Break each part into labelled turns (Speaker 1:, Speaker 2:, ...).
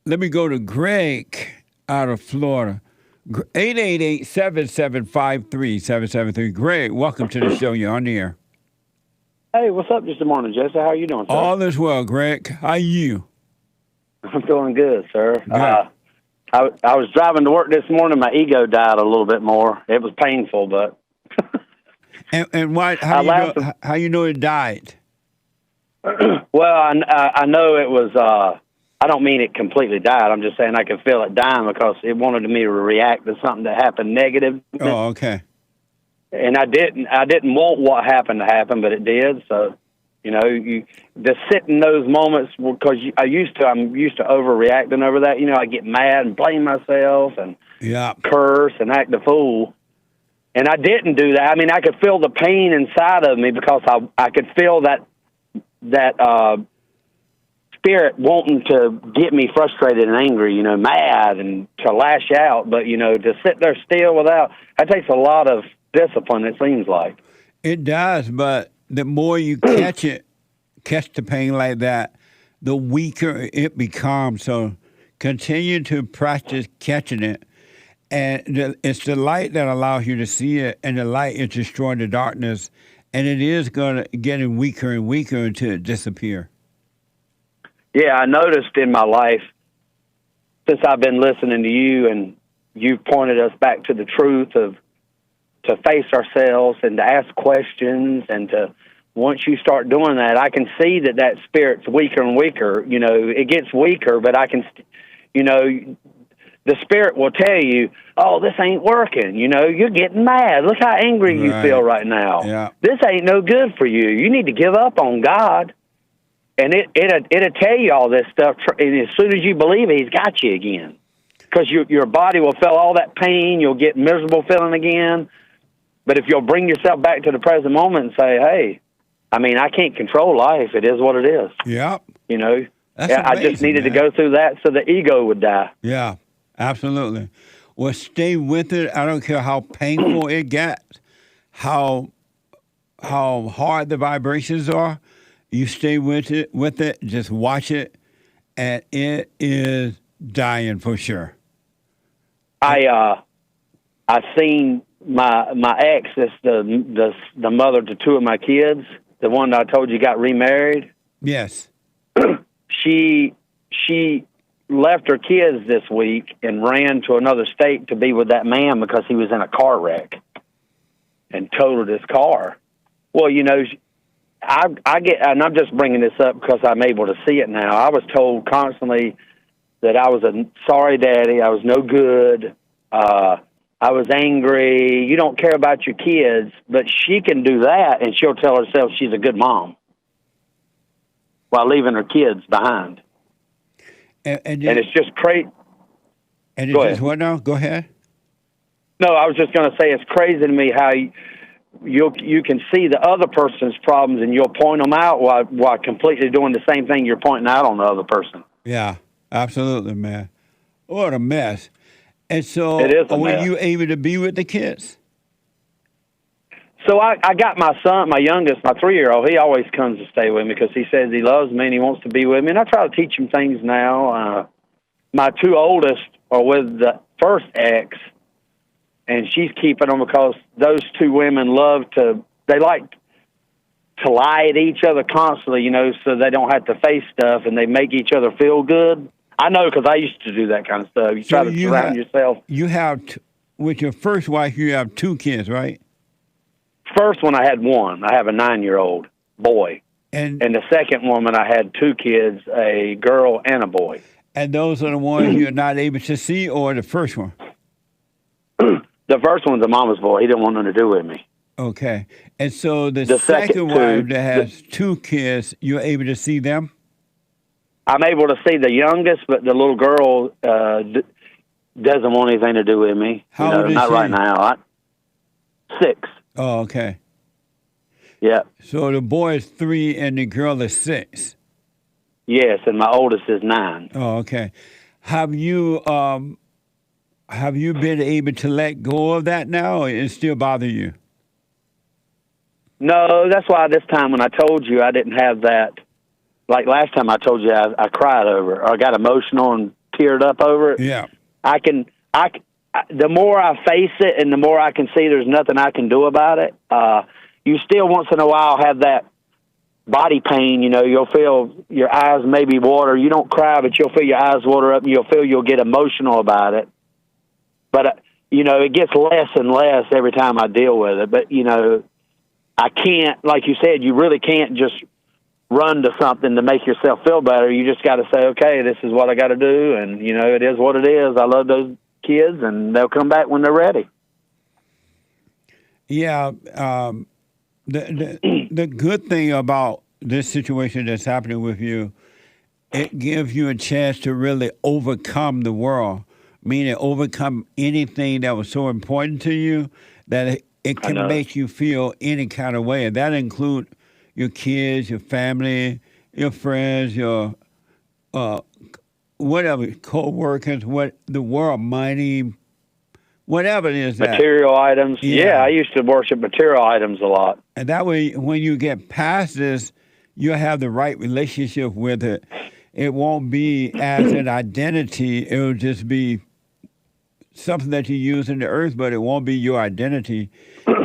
Speaker 1: Let me go to Greg out of Florida. 888-775-3773. Greg, welcome to the show. You're on the air.
Speaker 2: Hey, what's up this morning, Jesse? How you doing, sir?
Speaker 1: All is well, Greg. How are you?
Speaker 2: I'm doing good, sir.
Speaker 1: Good.
Speaker 2: I was driving to work this morning. My ego died a little bit more. It was painful, but
Speaker 1: And why? How you know it died?
Speaker 2: well, I know it was. I don't mean it completely died. I'm just saying I could feel it dying because it wanted me to react to something that happened negative.
Speaker 1: Oh, okay.
Speaker 2: And I didn't want what happened to happen, but it did. So, you just sit in those moments because I'm used to overreacting over that. I get mad and blame myself and curse and act a fool. And I didn't do that. I mean, I could feel the pain inside of me because I could feel that spirit wanting to get me frustrated and angry, mad and to lash out. But, to sit there still that takes a lot of discipline, it seems like.
Speaker 1: It does, but the more you catch the pain like that, the weaker it becomes. So continue to practice catching it. And it's the light that allows you to see it, and the light is destroying the darkness, and it is going to getting weaker and weaker until it disappears.
Speaker 2: Yeah, I noticed in my life, since I've been listening to you, and you've pointed us back to the truth of to face ourselves and to ask questions, and to once you start doing that, I can see that spirit's weaker and weaker. It gets weaker, but I can, the spirit will tell you, oh, this ain't working. You're getting mad. Look how angry you feel right now.
Speaker 1: Yeah.
Speaker 2: This ain't no good for you. You need to give up on God. And it'll tell you all this stuff. And as soon as you believe it, he's got you again. Because your body will feel all that pain. You'll get miserable feeling again. But if you'll bring yourself back to the present moment and say, hey, I can't control life. It is what it is.
Speaker 1: Yeah.
Speaker 2: That's amazing, I just needed to go through that so the ego would die.
Speaker 1: Yeah, absolutely. Well, stay with it. I don't care how painful it gets, how hard the vibrations are. You stay with it. Just watch it, and it is dying for sure.
Speaker 2: I seen my ex, that's the mother to two of my kids, the one that I told you got remarried.
Speaker 1: Yes.
Speaker 2: She left her kids this week and ran to another state to be with that man because he was in a car wreck and totaled his car. Well, I get, and I'm just bringing this up because I'm able to see it now. I was told constantly that I was a sorry daddy. I was no good. I was angry. You don't care about your kids, but she can do that, and she'll tell herself she's a good mom while leaving her kids behind. And it's just crazy.
Speaker 1: And it's just what now? Go ahead.
Speaker 2: No, I was just going to say it's crazy to me how you can see the other person's problems and you'll point them out while completely doing the same thing you're pointing out on the other person.
Speaker 1: Yeah, absolutely, man. What a mess. And so, were you able to be with the kids?
Speaker 2: So I got my son, my youngest, my 3-year-old. He always comes to stay with me because he says he loves me and he wants to be with me. And I try to teach him things now. My two oldest are with the first ex, and she's keeping them because those two women like to lie at each other constantly, so they don't have to face stuff, and they make each other feel good. I know because I used to do that kind of stuff. You try to surround yourself.
Speaker 1: You have, with your first wife, you have 2 kids, right?
Speaker 2: First one, I had one. I have a 9-year-old boy. And the second woman, I had 2 kids, a girl and a boy.
Speaker 1: And those are the ones you're not able to see, or the first one?
Speaker 2: The first one's a mama's boy. He didn't want nothing to do with me.
Speaker 1: Okay. And so the second wife that has 2 kids, you're able to see them?
Speaker 2: I'm able to see the youngest, but the little girl doesn't want anything to do with me.
Speaker 1: How old is
Speaker 2: not
Speaker 1: she?
Speaker 2: Right now. 6.
Speaker 1: Oh, okay.
Speaker 2: Yeah.
Speaker 1: So the boy is 3 and the girl is 6.
Speaker 2: Yes, and my oldest is 9.
Speaker 1: Oh, okay. Have you been able to let go of that now, or it still bother you?
Speaker 2: No, that's why this time when I told you I didn't have that. Like last time I told you I cried over, or I got emotional and teared up over it.
Speaker 1: Yeah.
Speaker 2: The more I face it and the more I can see there's nothing I can do about it, you still once in a while have that body pain. You'll feel your eyes maybe water. You don't cry, but you'll feel your eyes water up, and you'll get emotional about it. But, it gets less and less every time I deal with it. But, I can't, like you said, you really can't just run to something to make yourself feel better. You just got to say, okay, this is what I got to do, and, it is what it is. I love those kids, and they'll come back when they're ready.
Speaker 1: Yeah. The good thing about this situation that's happening with you, it gives you a chance to really overcome the world, meaning overcome anything that was so important to you that it can make you feel any kind of way. And that includes your kids, your family, your friends, your whatever, co-workers, what the world, money, whatever it is.
Speaker 2: Material items. Yeah, I used to worship material items a lot.
Speaker 1: And that way, when you get past this, you'll have the right relationship with it. It won't be as an identity. It'll just be something that you use in the earth, but it won't be your identity.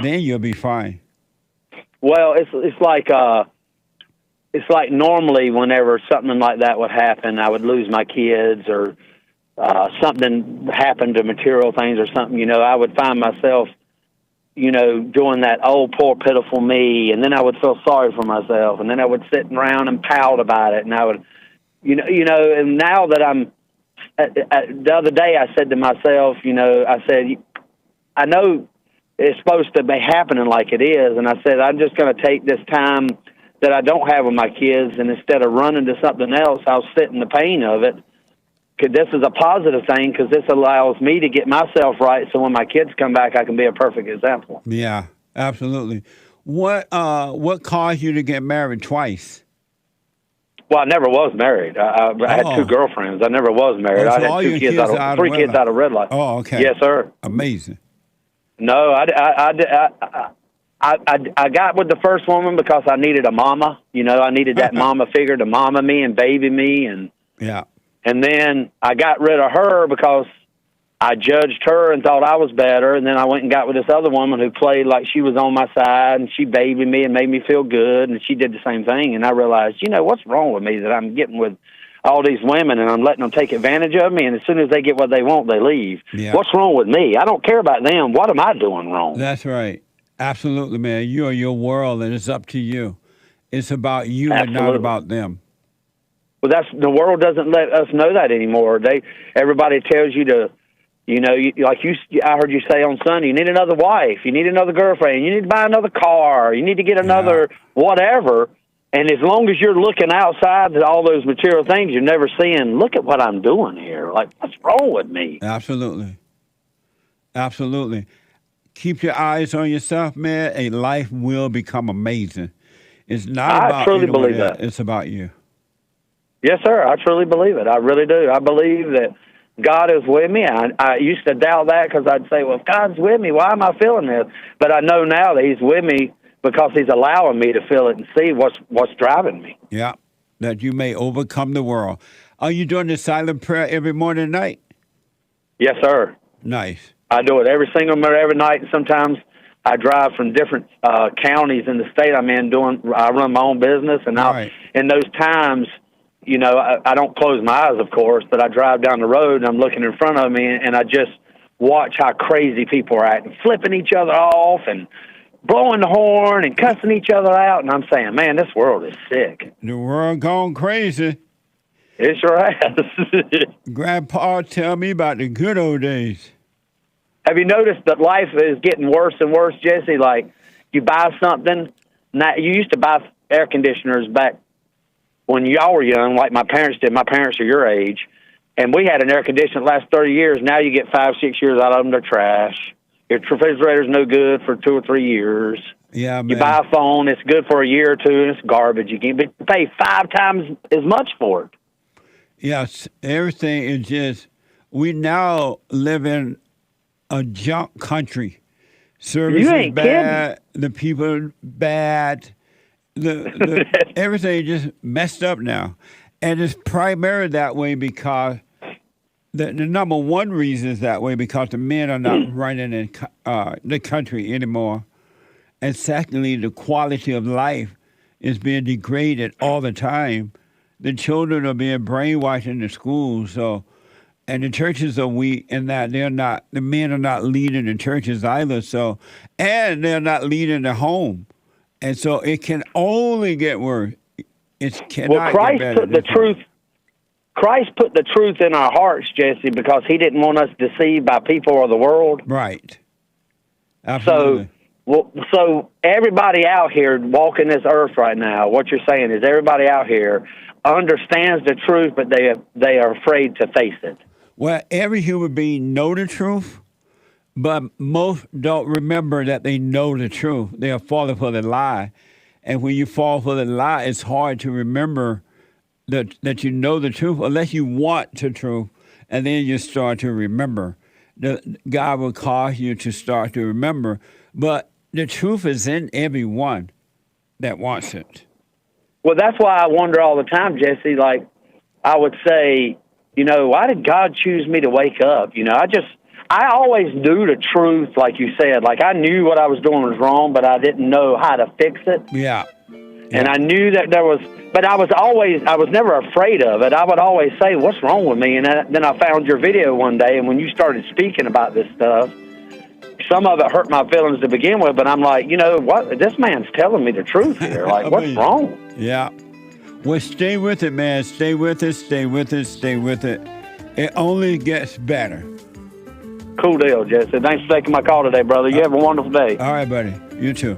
Speaker 1: Then you'll be fine.
Speaker 2: Well, it's like normally whenever something like that would happen, I would lose my kids or something happened to material things or something, I would find myself, doing that, oh, poor, pitiful me. And then I would feel sorry for myself. And then I would sit around and pout about it. And I would, and now that I'm, the other day I said to myself, I said, I know it's supposed to be happening like it is. And I said, I'm just going to take this time that I don't have with my kids, and instead of running to something else, I'll sit in the pain of it. Because this is a positive thing, because this allows me to get myself right, so when my kids come back, I can be a perfect example.
Speaker 1: Yeah, absolutely. What caused you to get married twice?
Speaker 2: Well, I never was married. I had two girlfriends. I never was married.
Speaker 1: So
Speaker 2: I had three kids out of red light.
Speaker 1: Oh, okay.
Speaker 2: Yes, sir.
Speaker 1: Amazing.
Speaker 2: No, I got with the first woman because I needed a mama. I needed that mama figure to mama me and baby me, and
Speaker 1: yeah.
Speaker 2: And then I got rid of her because I judged her and thought I was better. And then I went and got with this other woman who played like she was on my side, and she babied me and made me feel good. And she did the same thing. And I realized, what's wrong with me that I'm getting with all these women and I'm letting them take advantage of me. And as soon as they get what they want, they leave.
Speaker 1: Yeah.
Speaker 2: What's wrong with me? I don't care about them. What am I doing wrong?
Speaker 1: That's right. Absolutely, man. You are your world, and it's up to you. It's about you
Speaker 2: Absolutely.
Speaker 1: and not about them.
Speaker 2: Well, the world doesn't let us know that anymore. Everybody tells you to, I heard you say on Sunday, you need another wife, you need another girlfriend, you need to buy another car, you need to get another whatever. And as long as you're looking outside at all those material things, you're never seeing, look at what I'm doing here. Like, what's wrong with me?
Speaker 1: Absolutely. Absolutely. Keep your eyes on yourself, man, and life will become amazing. It's not about
Speaker 2: truly believe that.
Speaker 1: It's about you.
Speaker 2: Yes, sir. I truly believe it. I really do. I believe that God is with me. I used to doubt that because I'd say, well, if God's with me, why am I feeling this? But I know now that he's with me because he's allowing me to feel it and see what's driving me.
Speaker 1: Yeah, that you may overcome the world. Are you doing the silent prayer every morning and night?
Speaker 2: Yes, sir.
Speaker 1: Nice.
Speaker 2: I do it every single minute, every night. Sometimes I drive from different counties in the state I'm in. I run my own business, and in those times, I don't close my eyes, of course, but I drive down the road and I'm looking in front of me, and I just watch how crazy people are acting, flipping each other off and blowing the horn and cussing each other out. And I'm saying, man, this world is sick.
Speaker 1: The world gone crazy.
Speaker 2: It sure has.
Speaker 1: Grandpa tell me about the good old days.
Speaker 2: Have you noticed that life is getting worse and worse, Jesse? Like, you buy something. Now, you used to buy air conditioners back when y'all were young, like my parents did. My parents are your age. And we had an air conditioner that lasts 30 years. Now you get 5-6 years out of them, they're trash. Your refrigerator's no good for 2 or 3 years.
Speaker 1: Yeah, man.
Speaker 2: You buy a phone, it's good for a year or two, and it's garbage. You can pay 5 times as much for it.
Speaker 1: Yes, everything is just, we now live in a junk country. Service is bad, kidding. The people bad, the everything just messed up now. And it's primarily that way because the number one reason is that way because the men are not running in the country anymore. And secondly, the quality of life is being degraded all the time. The children are being brainwashed in the schools, and the churches are weak in that the men are not leading the churches either, and they're not leading the home. And so it can only get worse. It cannot get better.
Speaker 2: Christ put the truth in our hearts, Jesse, because he didn't want us deceived by people or the world.
Speaker 1: Right. Absolutely.
Speaker 2: So everybody out here walking this earth right now, what you're saying is everybody out here understands the truth, but they are afraid to face it.
Speaker 1: Well, every human being know the truth, but most don't remember that they know the truth. They are falling for the lie. And when you fall for the lie, it's hard to remember that you know the truth unless you want the truth, and then you start to remember. God will cause you to start to remember. But the truth is in everyone that wants it.
Speaker 2: Well, that's why I wonder all the time, Jesse, like I would say, why did God choose me to wake up? I always knew the truth, like you said. Like I knew what I was doing was wrong, but I didn't know how to fix it.
Speaker 1: Yeah.
Speaker 2: And I knew that there was, but I was never afraid of it. I would always say, what's wrong with me? And then I found your video one day, and when you started speaking about this stuff, some of it hurt my feelings to begin with, but I'm like, what? This man's telling me the truth here. Like, what's wrong?
Speaker 1: Yeah. Well, stay with it, man. Stay with it, stay with it, stay with it. It only gets better.
Speaker 2: Cool deal, Jesse. Thanks for taking my call today, brother. You have a wonderful day.
Speaker 1: All right, buddy. You too.